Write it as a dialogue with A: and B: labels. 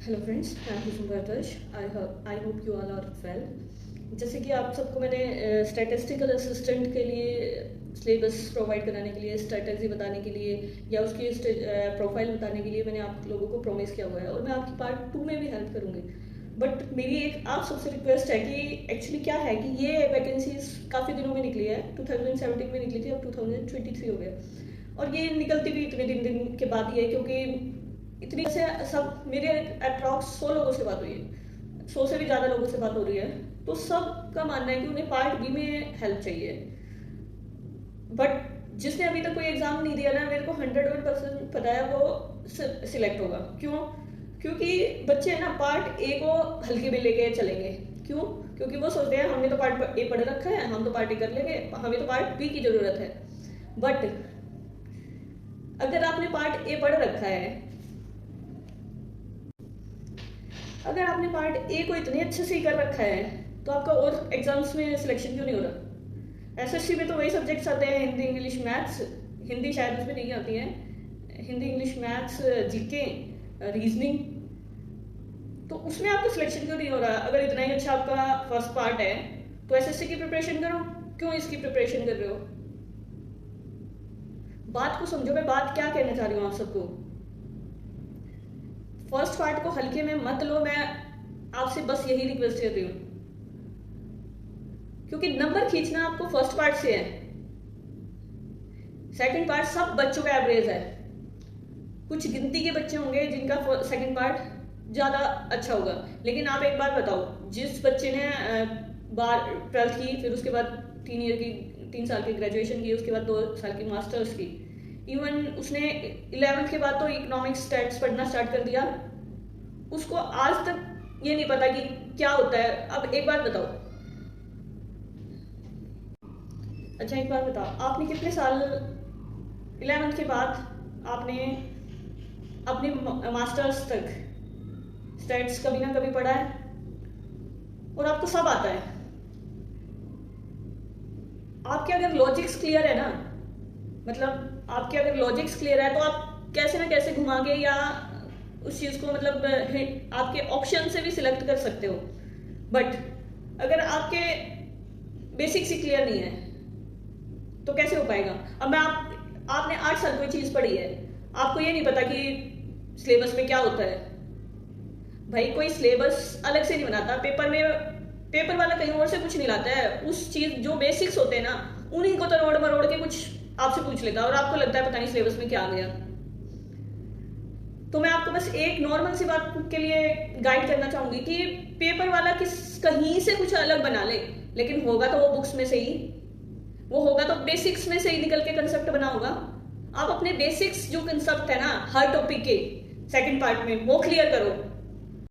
A: Hello friends, I am Kusum Bhardwaj. I hope you all are well. जैसे कि आप सबको मैंने स्टैटिस्टिकल असिस्टेंट के लिए सिलेबस प्रोवाइड कराने के लिए, स्ट्रेटजी बताने के लिए या उसकी प्रोफाइल बताने के लिए मैंने आप लोगों को प्रॉमिस किया हुआ है और मैं आपकी पार्ट 2 में भी हेल्प करूँगी। बट मेरी एक आप सबसे रिक्वेस्ट है कि एक्चुअली क्या है कि ये वैकेंसीज काफ़ी दिनों में निकली है। 2017 में निकली थी, अब 2023 हो गया और ये निकलती भी इतने दिन के बाद ही है, क्योंकि इतनी से सब मेरे अप्रॉक्स 100 लोगों से बात हुई है, 100 से भी ज़्यादा लोगों से बात हो रही है। तो सबका मानना है कि उन्हें पार्ट बी में हेल्प चाहिए। बट जिसने अभी तक कोई एग्जाम नहीं दिया ना, मेरे को 100% पता है वो सिलेक्ट होगा। क्यों? क्योंकि बच्चे ना पार्ट ए को हल्के में लेके चलेंगे। क्यों? क्योंकि वो सोचते हैं हमने तो पार्ट ए पढ़ रखा है, हम तो पार्ट ए कर लेंगे, हमें तो पार्ट बी की जरूरत है। बट अगर आपने पार्ट ए पढ़ रखा है, अगर आपने पार्ट ए को इतने अच्छे से ही कर रखा है, तो आपका और एग्जाम्स में सिलेक्शन क्यों नहीं हो रहा? एसएससी में तो वही सब्जेक्ट्स आते हैं, हिंदी इंग्लिश मैथ्स। हिंदी शायद उसमें नहीं आती है, Hindi English maths, GK, reasoning. तो उसमें आपका सिलेक्शन क्यों नहीं हो रहा? अगर इतना ही अच्छा आपका फर्स्ट पार्ट है तो एसएससी की प्रिपरेशन करो। क्यों इसकी प्रिपरेशन कर रहे हो? बात को समझो, मैं बात क्या कहना चाह रही हूँ आप सबको। फर्स्ट पार्ट को हल्के में मत लो, मैं आपसे बस यही रिक्वेस्ट कर रही हूँ, क्योंकि नंबर खींचना आपको फर्स्ट पार्ट से है। सेकंड पार्ट सब बच्चों का एवरेज है। कुछ गिनती के बच्चे होंगे जिनका सेकंड पार्ट ज्यादा अच्छा होगा। लेकिन आप एक बात बताओ, जिस बच्चे ने 12th की, फिर उसके बाद 3 साल की ग्रेजुएशन की, उसके बाद 2 साल की मास्टर्स की, इवन उसने 11th के बाद तो इकोनॉमिक्स स्टैट्स पढ़ना स्टार्ट कर दिया, उसको आज तक ये नहीं पता कि क्या होता है। अब एक बात बताओ, अच्छा एक बात बताओ, आपने कितने साल 11th के बाद आपने अपने मास्टर्स तक स्टैट्स कभी ना कभी पढ़ा है और आपको सब आता है। आपके अगर लॉजिक्स क्लियर है ना, मतलब आपके अगर लॉजिक्स क्लियर है, तो आप कैसे ना कैसे घुमा के या उस चीज को मतलब आपके ऑप्शन से भी सिलेक्ट कर सकते हो। बट अगर आपके बेसिक्स ही क्लियर नहीं है तो कैसे हो पाएगा? अब आपने 8 साल कोई चीज पढ़ी है, आपको ये नहीं पता कि सिलेबस में क्या होता है। भाई कोई सिलेबस अलग से नहीं बनाता, पेपर वाला कहीं और से कुछ नहीं लाता है। उस चीज जो बेसिक्स होते हैं ना, उन्हीं को तोड़ मरोड़ के कुछ आपसे पूछ लेता है और आपको लगता है पता नहीं सिलेबस में क्या आ गया। तो मैं आपको बस एक नॉर्मल सी बात के लिए गाइड करना चाहूंगी कि पेपर वाला कहीं से कुछ अलग बना ले, लेकिन होगा तो वो बुक्स में से ही, वो होगा तो बेसिक्स में से ही निकल के कंसेप्ट बना होगा। आप अपने बेसिक्स जो कंसेप्ट है ना हर टॉपिक के सेकंड पार्ट में, वो क्लियर करो।